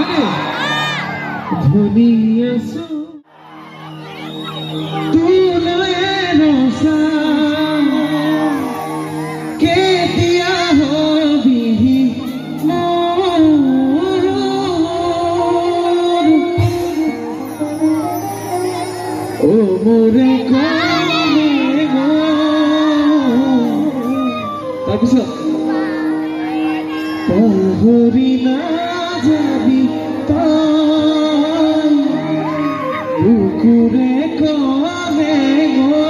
হয়নে ধনী আছো তুলয়ে ৰচা কেতিয়া হবিহি ও মোৰে কলে গো তাৰপিছত পাহৰি নাযাবি তই বুকুৰে কলে গো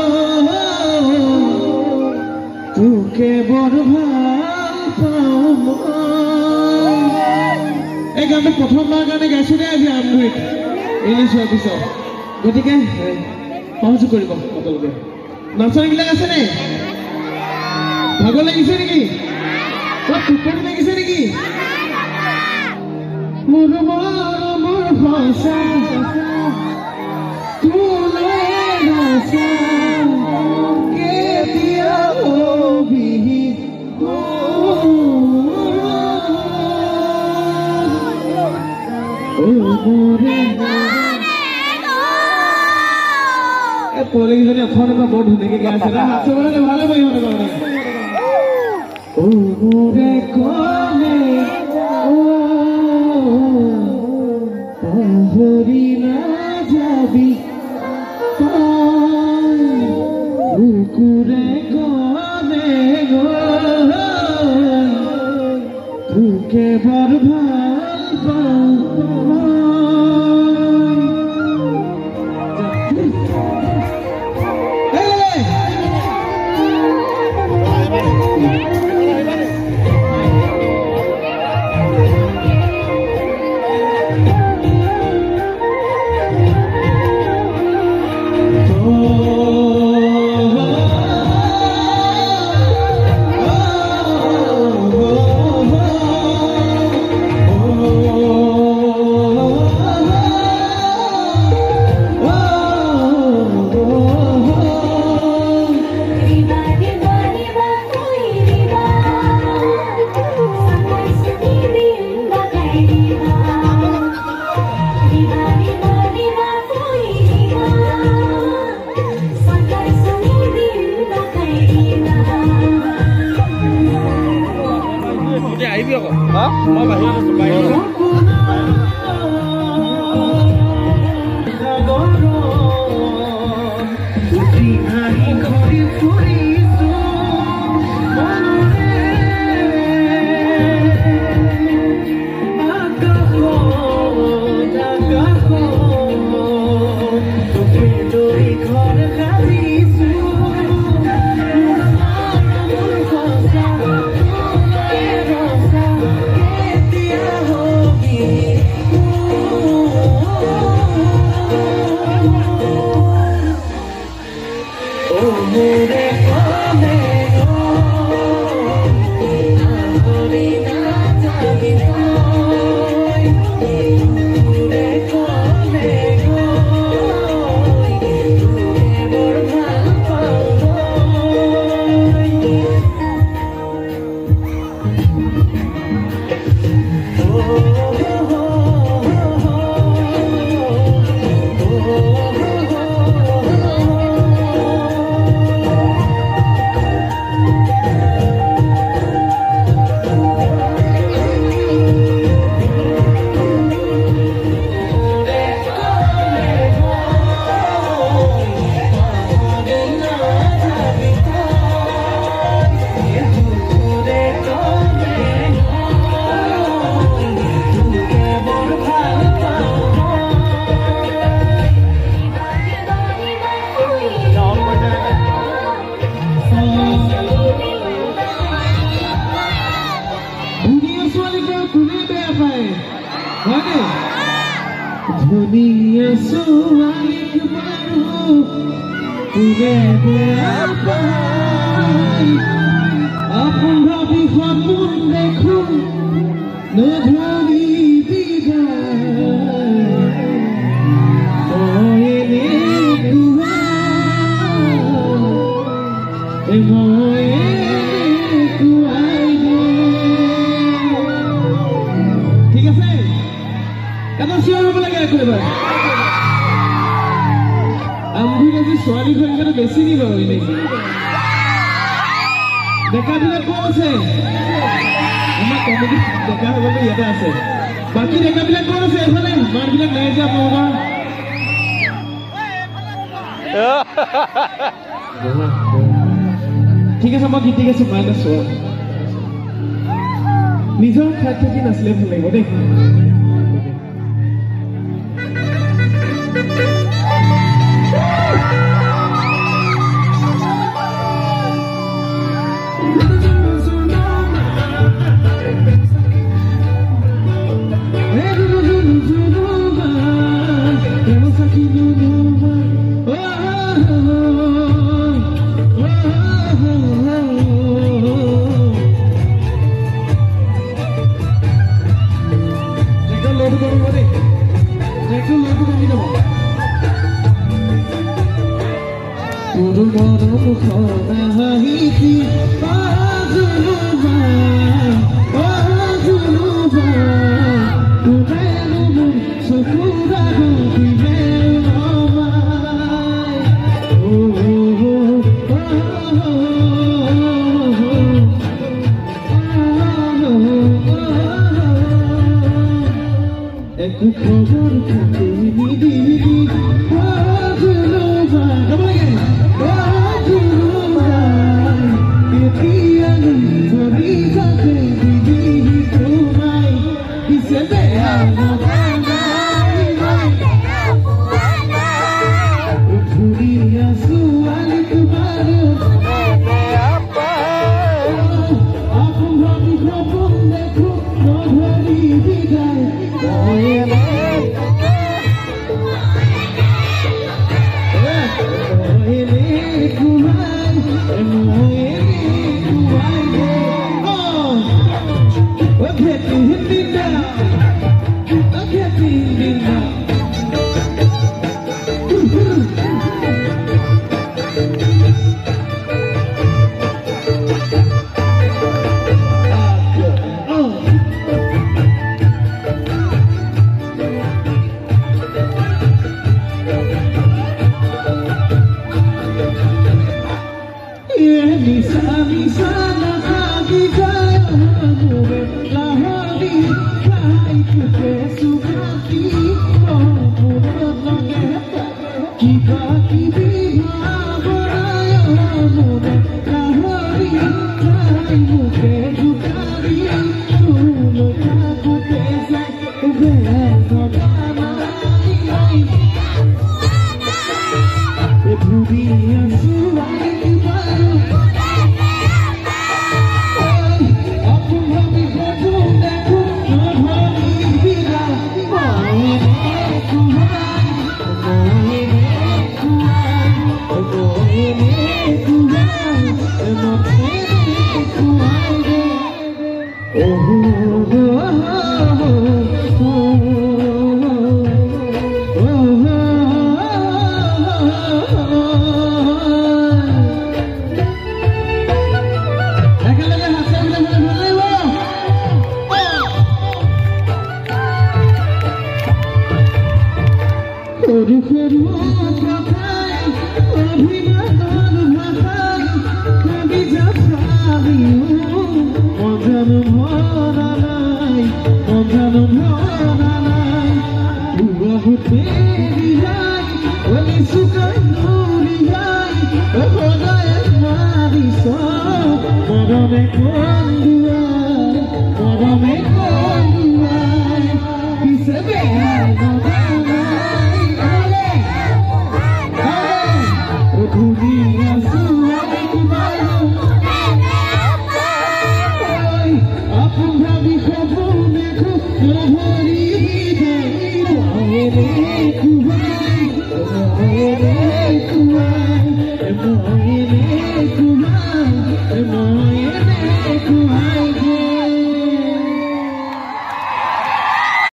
তোকে বৰ ভাল পাওঁ মই এই গানটো প্ৰথমবাৰ কাৰণে গাইছো দে আজি আমগুৰিত এনে চোৱাৰ পিছত গতিকে সহযোগ কৰিব সকলোকে নাচনীবিলাক আছে নে ভাগৰ লাগিছে নেকি টোপনি লাগিছে নেকি মোৰ মৰমৰ সঁচা তোলৈ নাচা কেতিয়া হবিহি মোৰে পোৱালীকেইজনী অথনিৰ পৰা বৰ ধুনীয়াকৈ গাই আছে নাচিবলৈ ভালে পাই ইহঁতে কাৰণে ও মোৰে কলে পাহৰি নাযাবি তই বুকুৰে কলে গৈ তোকে বৰ ভাল পাওঁ মই বাহিৰত Dunia sualik baru Udah berapa Apun rabi khatun dekhu Nadhani bidai Oh ini kuwa Emoye kuwa ini ঠিক আছে আকৌ এবাৰ আমগুৰি আজি ছোৱালী সংখ্যাটো বেছি নি বাৰু এনেই ডেকাবিলাক ক'ত আছে আমাৰ কমিটি ডেকা সকলো ইয়াতে আছে বাকী ডেকাবিলাক ক'ত আছে এইফালে মাৰবিলাক নাই যে আপোনালোকৰ ঠিক আছে মই গীত গাইছোঁ মাইনাছ ওৱান নিজৰ ঠাইত থাকি নাছিলে ভাল লাগিব দেই Oh,